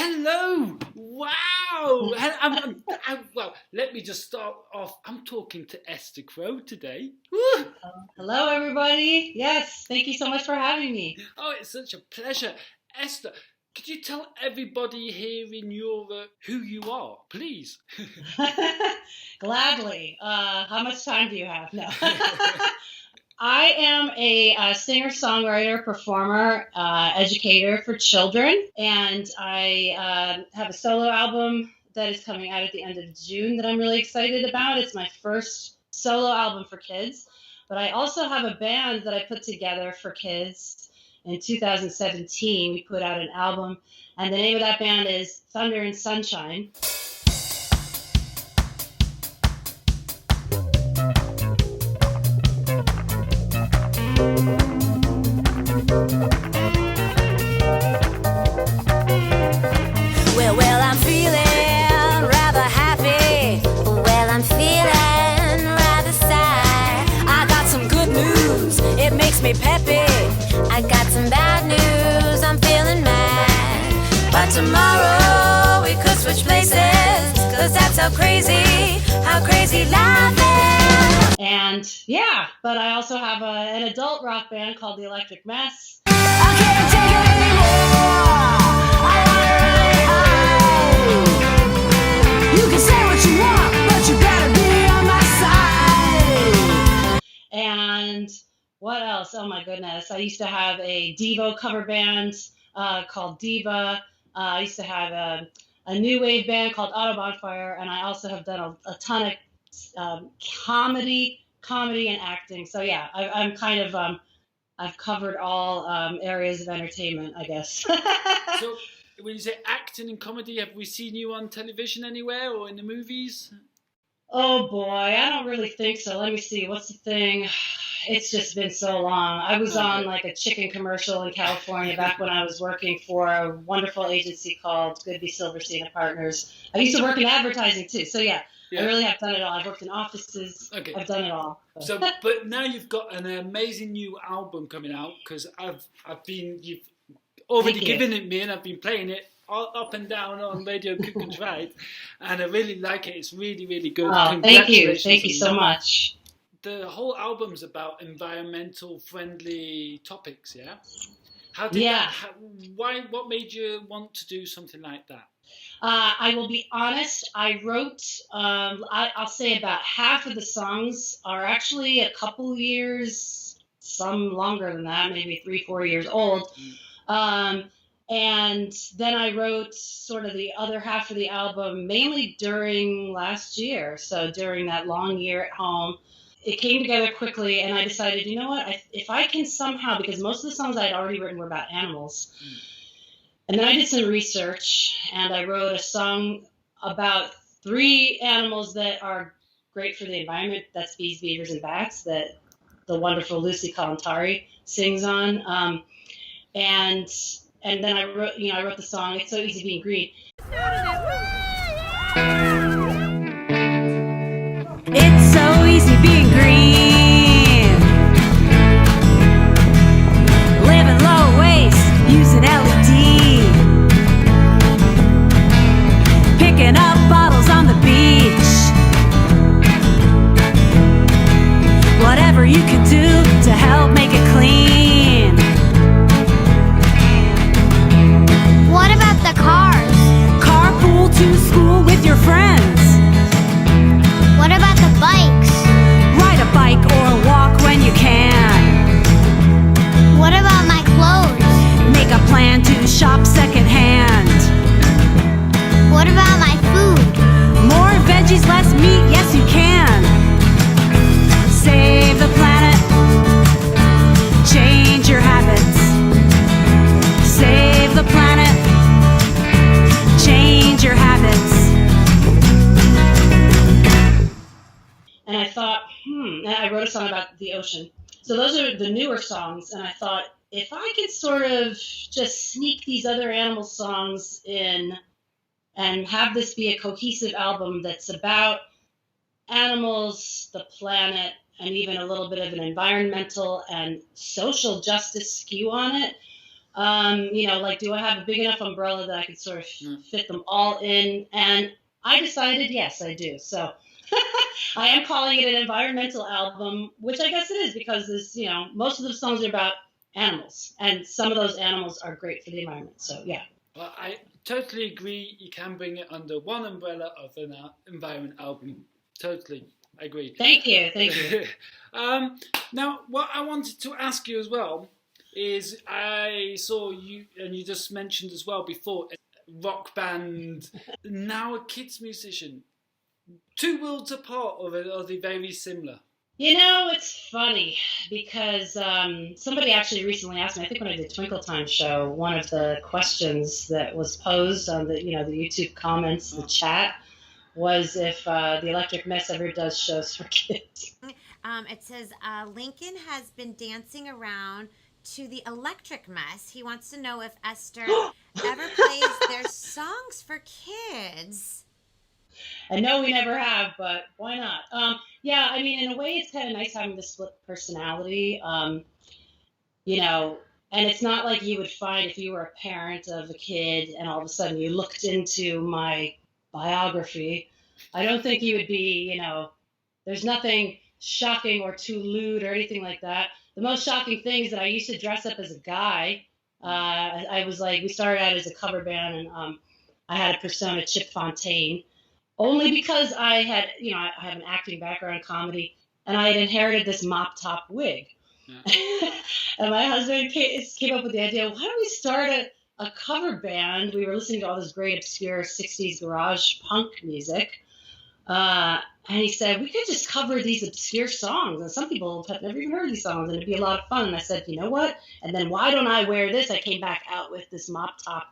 Hello! Wow! Well, let me just start off. I'm talking to Esther Crow today. Woo! Hello, everybody. Yes, thank you so much for having me. Oh, it's such a pleasure. Esther, could you tell everybody here in Europe who you are, please? Gladly. How much time do you have? No. I am a singer-songwriter, performer, educator for children, and I have a solo album that is coming out at the end of June that I'm really excited about. It's my first solo album for kids, but I also have a band that I put together for kids in 2017. We put out an album, and the name of that band is Thunder and Sunshine. Well, I'm feeling rather happy. Well, I'm feeling rather sad. I got some good news, it makes me peppy. I got some bad news, I'm feeling mad. But tomorrow we could switch places, 'cause that's how crazy life is. And yeah, but I also have an adult rock band called the Electric Mess. I can't take it anymore. I wanna ride. You can say what you want, but you better be on my side. And what else? Oh my goodness. I used to have a Devo cover band called Diva. I used to have a new wave band called Autobahn Fire. And I also have done a ton of comedy and acting. So yeah, I'm kind of, I've covered all areas of entertainment, I guess. So, when you say acting and comedy, have we seen you on television anywhere or in the movies? Oh boy, I don't really think so. Let me see. What's the thing? It's just been so long. I was on like a chicken commercial in California back when I was working for a wonderful agency called Goodby Silverstein and Partners. I used to work in advertising too. So yeah, I really have done it all. I've worked in offices. Okay. I've done it all. So, but now you've got an amazing new album coming out, because you've already given it me, and I've been playing it all up and down on Radio Cook and Drive, and I really like it. It's really, really good. Oh, thank you so much. The whole album's about environmental friendly topics, yeah? What made you want to do something like that? I will be honest, I wrote, I'll say about half of the songs are actually a couple years, some longer than that, maybe 3-4 years old. And then I wrote sort of the other half of the album mainly during last year. So during that long year at home, it came together quickly, and I decided, you know what, if I can somehow, because most of the songs I had already written were about animals. And then I did some research, and I wrote a song about 3 animals that are great for the environment. That's bees, beavers, and bats, that the wonderful Lucy Kalantari sings on. And then I wrote the song, It's So Easy Being Green. It's so easy being green. Living low waste, using LED. Picking up bottles on the beach. Whatever you can do to help make it clean. What about the cars? Carpool to school with your friends. What about the bikes? Ride a bike or walk when you can. What about my clothes? Make a plan to shop secondhand. What about my food? More veggies, less meat, yes you can. Save the planet. Change your habits. Save the planet. Change your habits. And I thought, and I wrote a song about the ocean. So those are the newer songs, and I thought, if I could sort of just sneak these other animal songs in and have this be a cohesive album that's about animals, the planet, and even a little bit of an environmental and social justice skew on it, Like, do I have a big enough umbrella that I could sort of fit them all in? And I decided, yes, I do. So I am calling it an environmental album, which I guess it is because there's, most of the songs are about animals, and some of those animals are great for the environment. So yeah. Well, I totally agree. You can bring it under one umbrella of an environment album. Totally agree. Thank you. Now, what I wanted to ask you as well is I saw you, and you just mentioned as well before, a rock band, now a kids musician. Two worlds apart, or are they very similar? It's funny because somebody actually recently asked me, I think when I did Twinkle Time show, one of the questions that was posed on the YouTube comments, the chat, was if the Electric Mess ever does shows for kids. It says Lincoln has been dancing around to the Electric Mess. He wants to know if Esther ever plays their songs for kids. And no, we never have, but why not? Yeah, I mean, in a way, it's kind of nice having the split personality, and it's not like you would find if you were a parent of a kid and all of a sudden you looked into my biography. I don't think you would be, there's nothing shocking or too lewd or anything like that. The most shocking thing is that I used to dress up as a guy. I was like, we started out as a cover band, and I had a persona, Chip Fontaine. Only because I had, I have an acting background, comedy, and I had inherited this mop top wig. Yeah. And my husband came up with the idea, why don't we start a cover band? We were listening to all this great obscure 60s garage punk music. And he said, we could just cover these obscure songs. And some people have never even heard these songs, and it'd be a lot of fun. And I said, you know what? And then why don't I wear this? I came back out with this mop top.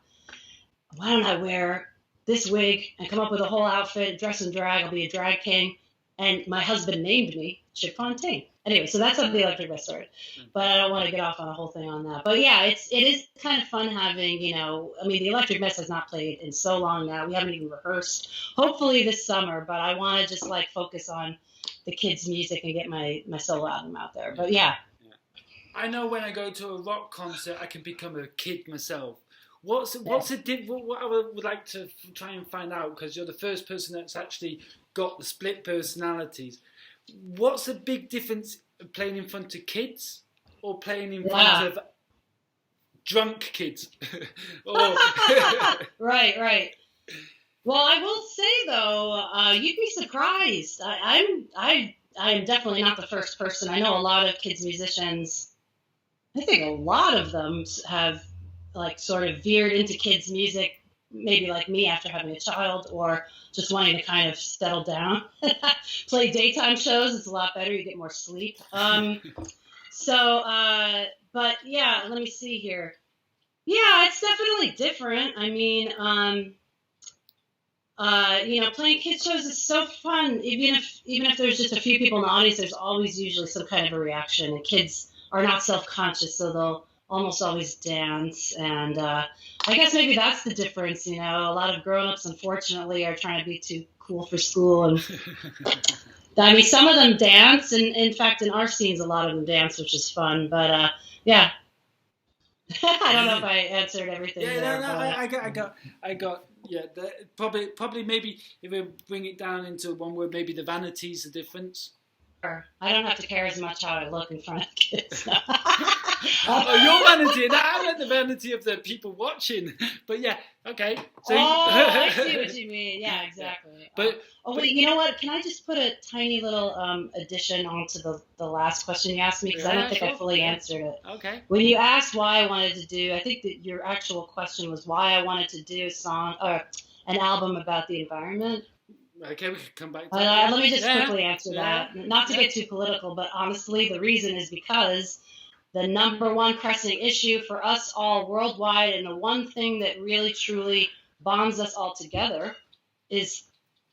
Why don't I wear this wig and come up with a whole outfit, dress and drag? I'll be a drag king. And my husband named me Chip Fontaine. Anyway, so that's how the Electric Mess started. But I don't want to get off on a whole thing on that. But yeah, it is kind of fun having, the Electric Mess has not played in so long now. We haven't even rehearsed. Hopefully this summer, but I want to just focus on the kids' music and get my solo album out there. But yeah. I know when I go to a rock concert, I can become a kid myself. What I would like to try and find out, because you're the first person that's actually got the split personalities. What's the big difference playing in front of kids or playing in front of drunk kids? Right. Well, I will say though, you'd be surprised. I am definitely not the first person. I know a lot of kids musicians. I think a lot of them have sort of veered into kids music, maybe like me after having a child, or just wanting to kind of settle down. Play daytime shows, it's a lot better, you get more sleep. But yeah, let me see here. Yeah, it's definitely different. I mean, playing kids shows is so fun. Even if there's just a few people in the audience, there's always usually some kind of a reaction, and kids are not self-conscious, so they'll almost always dance. And I guess maybe that's the difference. A lot of grown-ups, unfortunately, are trying to be too cool for school. And I mean, some of them dance, and in fact, in our scenes, a lot of them dance, which is fun. But yeah, I don't know if I answered everything. Yeah, no, I got. Yeah, probably maybe if we bring it down into one word, maybe the vanity's the difference. I don't have to care as much how I look in front of kids. Your vanity, and I meant the vanity of the people watching. But yeah, okay. So I see what you mean. Yeah, exactly. But wait, you know what? Can I just put a tiny little addition onto the last question you asked me? Because I don't think I fully answered it. Okay. When you asked why I wanted to do, I think that your actual question was why I wanted to do a song or an album about the environment. Okay, we can come back to that. Let me just quickly answer that. Not to get too political, but honestly, the reason is because the number one pressing issue for us all worldwide, and the one thing that really, truly bonds us all together, is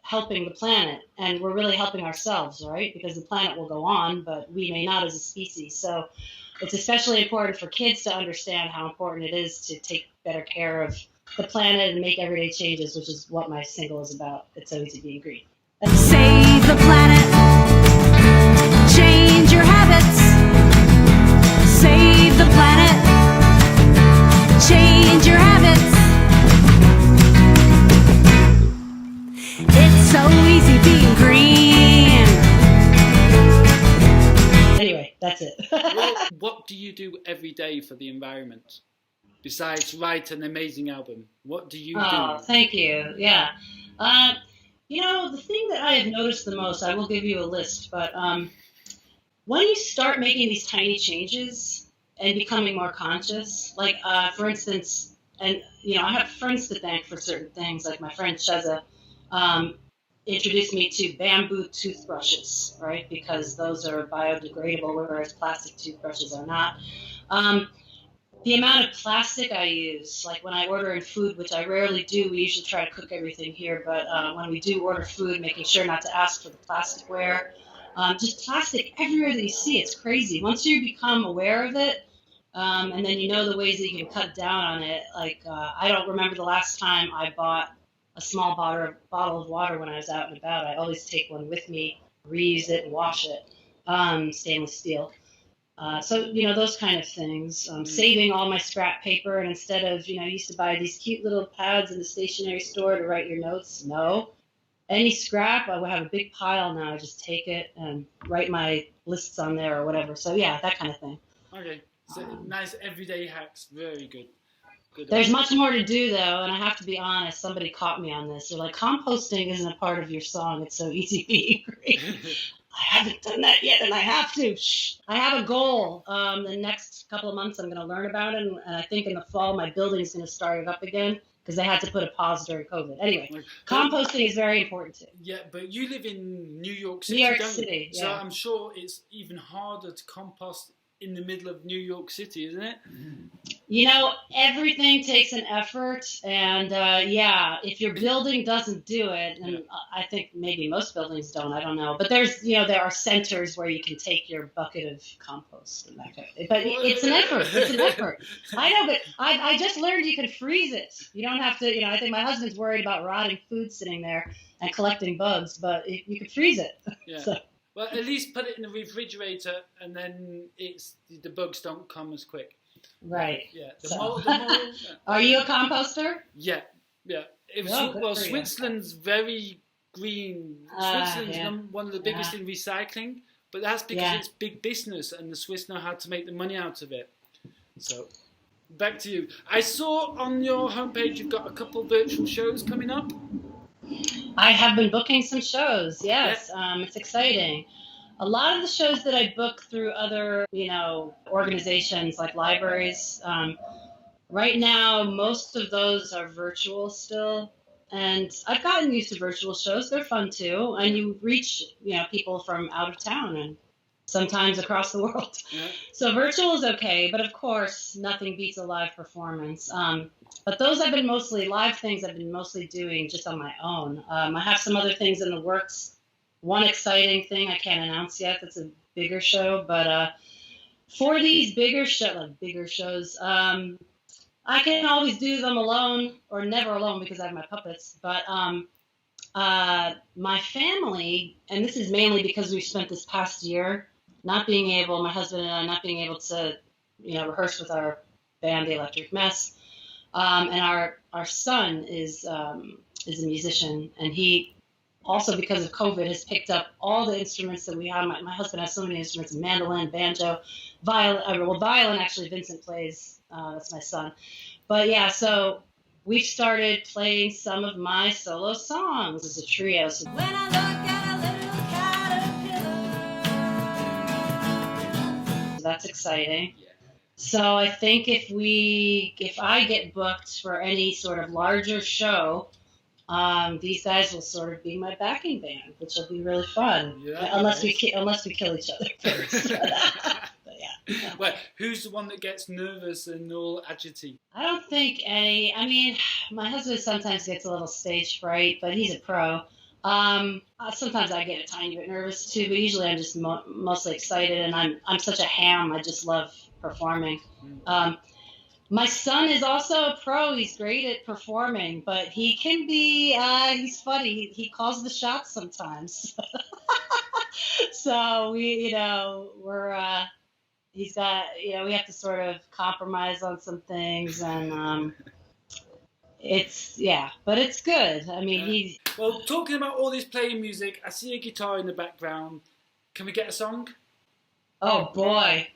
helping the planet. And we're really helping ourselves, right? Because the planet will go on, but we may not as a species. So it's especially important for kids to understand how important it is to take better care of the planet and make everyday changes, which is what my single is about. It's so easy being green. Save the planet. Change your habits. Save the planet. that's it. Well, what do you do every day for the environment? Besides write an amazing album, what do you Oh, do? thank you. Yeah. The thing that I have noticed the most, I will give you a list, but when you start making these tiny changes and becoming more conscious, like for instance, and I have friends to thank for certain things, like my friend Sheza introduced me to bamboo toothbrushes, right? Because those are biodegradable, whereas plastic toothbrushes are not. The amount of plastic I use, like when I order in food, which I rarely do, we usually try to cook everything here, but when we do order food, making sure not to ask for the plasticware. Just plastic everywhere that you see, it's crazy. Once you become aware of it, and then you know the ways that you can cut down on it, like I don't remember the last time I bought a small bottle of water when I was out and about. I always take one with me, reuse it, and wash it, stainless steel. So, those kind of things. Saving all my scrap paper, and instead of, I used to buy these cute little pads in the stationery store to write your notes. No. Any scrap, I would have a big pile now. I just take it and write my lists on there or whatever. So, yeah, that kind of thing. Okay, so nice everyday hacks. Very good. Good. There's much more to do, though, and I have to be honest. Somebody caught me on this. They're like, composting isn't a part of your song. It's so easy being great. I haven't done that yet, and I have to. Shh. I have a goal. The next couple of months, I'm going to learn about it, and I think in the fall, my building is going to start it up again because they had to put a pause during COVID. Anyway, composting is very important too. Yeah, but you live in New York City, New York don't City, you? So yeah. I'm sure it's even harder to compost in the middle of New York City, isn't it? Everything takes an effort, and if your building doesn't do it, and I think maybe most buildings don't, I don't know, but there are centers where you can take your bucket of compost and that kind of thing. But it's an effort. I know, but I just learned you can freeze it. You don't have to, I think my husband's worried about rotting food sitting there and collecting bugs, but you can freeze it. Yeah. So. Well, at least put it in the refrigerator, and then the bugs don't come as quick. Right. Yeah. Are you a composter? Yeah. Switzerland's very green. Switzerland's one of the biggest in recycling, but that's because it's big business, and the Swiss know how to make the money out of it. So, back to you. I saw on your homepage you've got a couple virtual shows coming up. I have been booking some shows, yes. It's exciting. A lot of the shows that I book through other, organizations like libraries, right now, most of those are virtual still. And I've gotten used to virtual shows. They're fun too. And you reach, people from out of town and sometimes across the world. Yeah. So virtual is okay. But of course, nothing beats a live performance. But those live things I've been mostly doing just on my own. I have some other things in the works. One exciting thing I can't announce yet. That's a bigger show. But for these bigger shows, I can always do them alone or never alone because I have my puppets. But my family, and this is mainly because we've spent this past year my husband and I not being able to, rehearse with our band, The Electric Mess. And our son is a musician, and he also, because of COVID, has picked up all the instruments that we have. My husband has so many instruments: mandolin, banjo, violin. Violin actually Vincent plays. That's my son. But yeah, so we've started playing some of my solo songs as a trio. So when I look at a little caterpillar, so that's exciting. So I think if I get booked for any sort of larger show, these guys will sort of be my backing band, which will be really fun. Yeah, unless we kill each other first. But yeah. Well, who's the one that gets nervous and all agitated? I don't think any. I mean, my husband sometimes gets a little stage fright, but he's a pro. Sometimes I get a tiny bit nervous too, but usually I'm just mostly excited, and I'm such a ham. I just love performing. My son is also a pro. He's great at performing, but he can be, he's funny. He calls the shots sometimes. So we have to sort of compromise on some things, and but it's good. I mean, Well, talking about all this playing music, I see a guitar in the background. Can we get a song? Oh boy,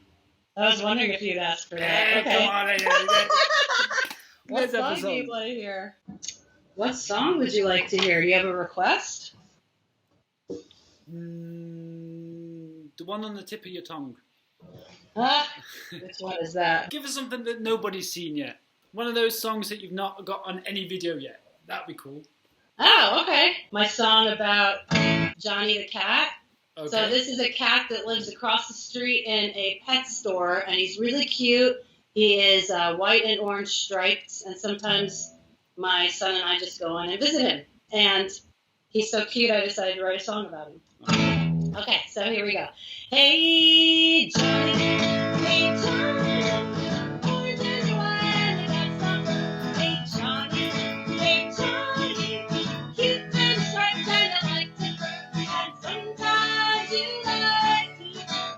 I was wondering if you'd ask for that. Come Okay. on, What let's have song a do song. you want to hear? What song would you like to hear? Do you have a request? The one on the tip of your tongue. Which one is that? Give us something that nobody's seen yet. One of those songs that you've not got on any video yet. That'd be cool. Oh, okay. My song about Johnny the cat. Okay. So this is a cat that lives across the street in a pet store, and he's really cute. He is white and orange striped, and sometimes my son and I just go in and visit him. And he's so cute, I decided to write a song about him. Okay, so here we go. Hey, Johnny, hey, Johnny, orange and white, and that's summer. Hey, Johnny, cute and striped, and I like to fur, and sometimes you like to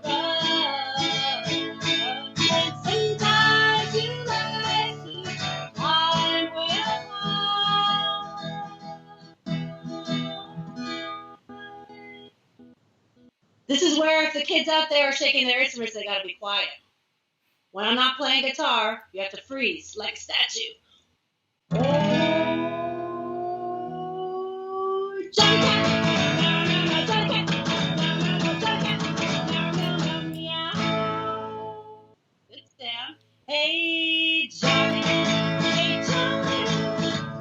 run, and sometimes you like to climb with This is where if the kids out there are shaking their instruments, they gotta be quiet. When I'm not playing guitar, you have to freeze like a statue. Oh, Johnny Cat. Johnny Cat. Meow. Good sound. Hey, Johnny. Hey, Johnny.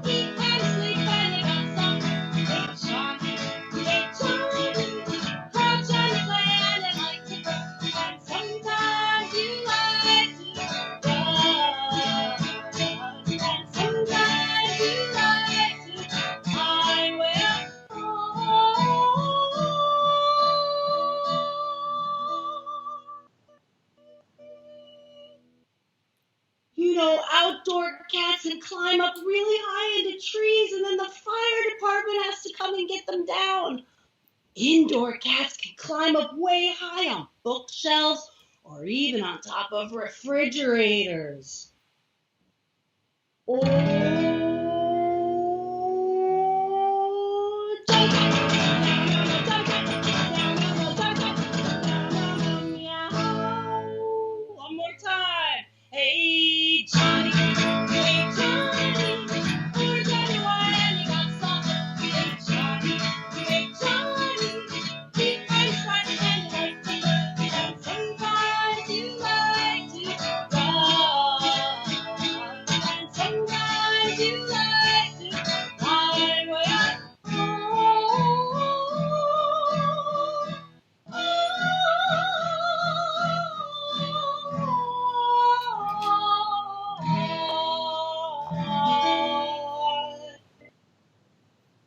Eat and sleep and you got some. Hey, Johnny. Hey, Johnny. Crouch and play and you like to go. And sometimes you like to run. And sometimes you like to climb with You know, outdoor cats can climb up really high into trees, and then the fire department has to come and get them down. Indoor cats can climb up way high on bookshelves or even on top of refrigerators. Oh, Johnny Cat. Meow. One more time. Hey, Johnny. Hey, Johnny. Orange and white and you got something. Hey, Johnny. Hey, Johnny. Keep and striped and you like to run. And sometimes you like to run. And sometimes you like to climb with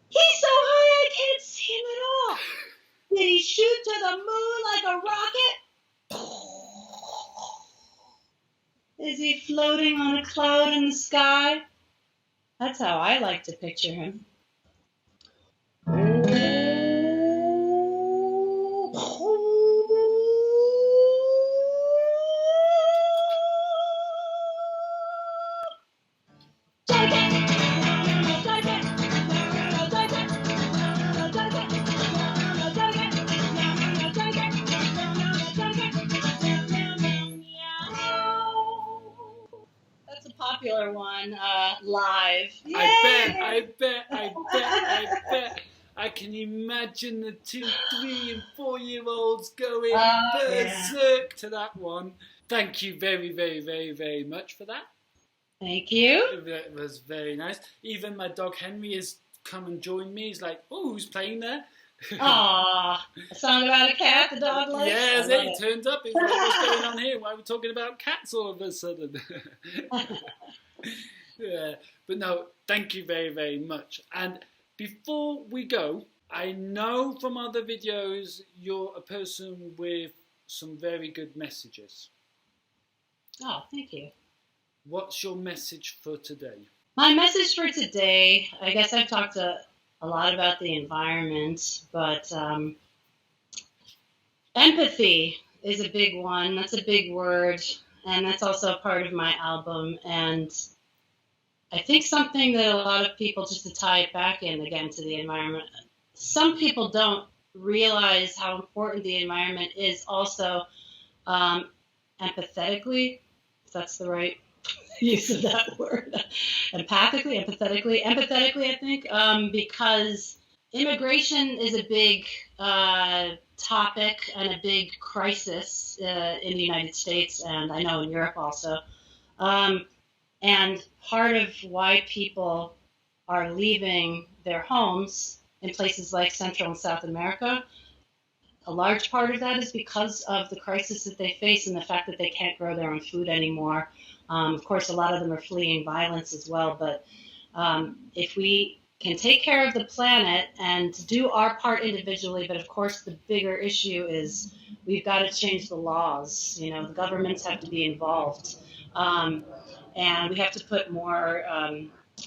He's so high I can't see him at all. Did he shoot to the moon like a rocket? Is he floating on a cloud in the sky? That's how I like to picture him. That's a popular one, live. Yay! I bet. I can imagine the 2, 3, and 4-year-olds going berserk to that one. Thank you very, very, very, very much for that. Thank you. It was very nice. Even my dog Henry has come and joined me. He's like, oh, who's playing there? Aw, a song about a cat the dog likes? Yes, he turned up. He's like, what's going on here? Why are we talking about cats all of a sudden? Yeah, but no, thank you very, very much. And before we go, I know from other videos you're a person with some very good messages. Oh, thank you. What's your message for today? My message for today, I guess I've talked a lot about the environment, but empathy is a big one. That's a big word, and that's also a part of my album. And I think something that a lot of people, just to tie it back in again to the environment, some people don't realize how important the environment is also empathetically, if that's the right use of that word, empathetically, I think, because immigration is a big topic and a big crisis in the United States, and I know in Europe also. And part of why people are leaving their homes in places like Central and South America, a large part of that is because of the crisis that they face and the fact that they can't grow their own food anymore. Of course, a lot of them are fleeing violence as well, but if we can take care of the planet and do our part individually, but of course the bigger issue is we've got to change the laws. You know, the governments have to be involved. And we have to put more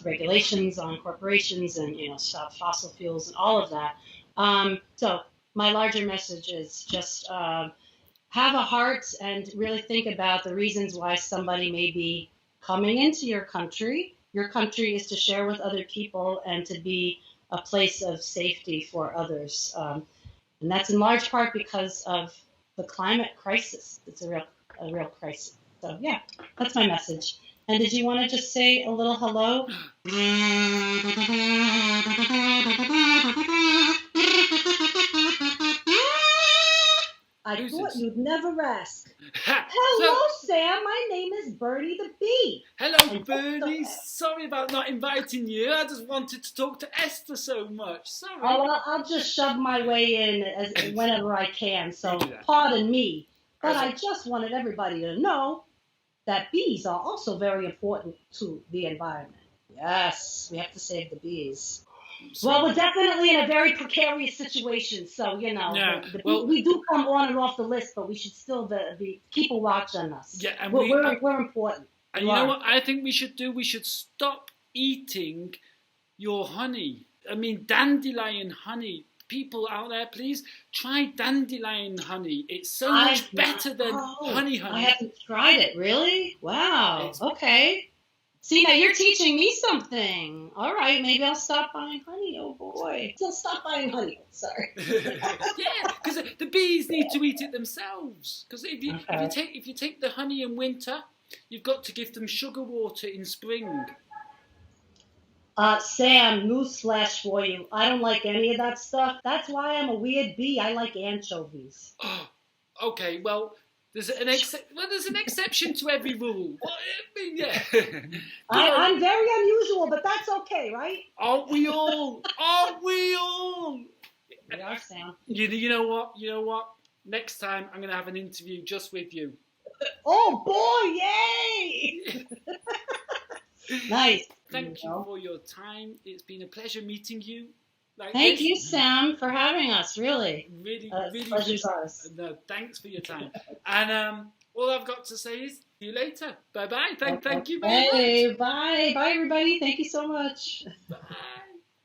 regulations on corporations and, you know, stop fossil fuels and all of that. So my larger message is just have a heart and really think about the reasons why somebody may be coming into your country. Your country is to share with other people and to be a place of safety for others. And that's in large part because of the climate crisis. It's a real crisis. So yeah, that's my message. And did you want to just say a little hello? I thought you'd never ask. Hello, Sam. My name is Bertie the Bee. Hello, Bertie. Sorry about not inviting you. I just wanted to talk to Esther so much. Sorry. Oh, I'll just shove my way in whenever I can, so pardon me. But I just wanted everybody to know that bees are also very important to the environment. Yes, we have to save the bees. Well, we're definitely in a very precarious situation, so, you know, we do come on and off the list, but we should still keep a watch on us. Yeah, and we're important. And you know what I think we should do? We should stop eating your honey. I mean, dandelion honey. People out there, please try dandelion honey. It's so much better than honey. I haven't tried it. Really? Wow. Okay. See, now you're teaching me something. All right, maybe I'll stop buying honey. Oh boy, I'll stop buying honey. Sorry. Yeah, because the bees need to eat it themselves. Because if you take the honey in winter, you've got to give them sugar water in spring. Sam, newsflash for you. I don't like any of that stuff. That's why I'm a weird bee. I like anchovies. Okay, well, there's an exception to every rule. Well, I mean, yeah. I'm very unusual, but that's okay, right? Aren't we all? Aren't we all? We are, Sam. You know what? You know what? Next time, I'm going to have an interview just with you. Oh, boy, yay! Nice. Thank you for your time. It's been a pleasure meeting you. Thank you, Sam, for having us. Really, really, pleasure's ours. No, thanks for your time. And all I've got to say is, see you later. Bye bye. Thank you very much. Bye, everybody. Thank you so much. Bye.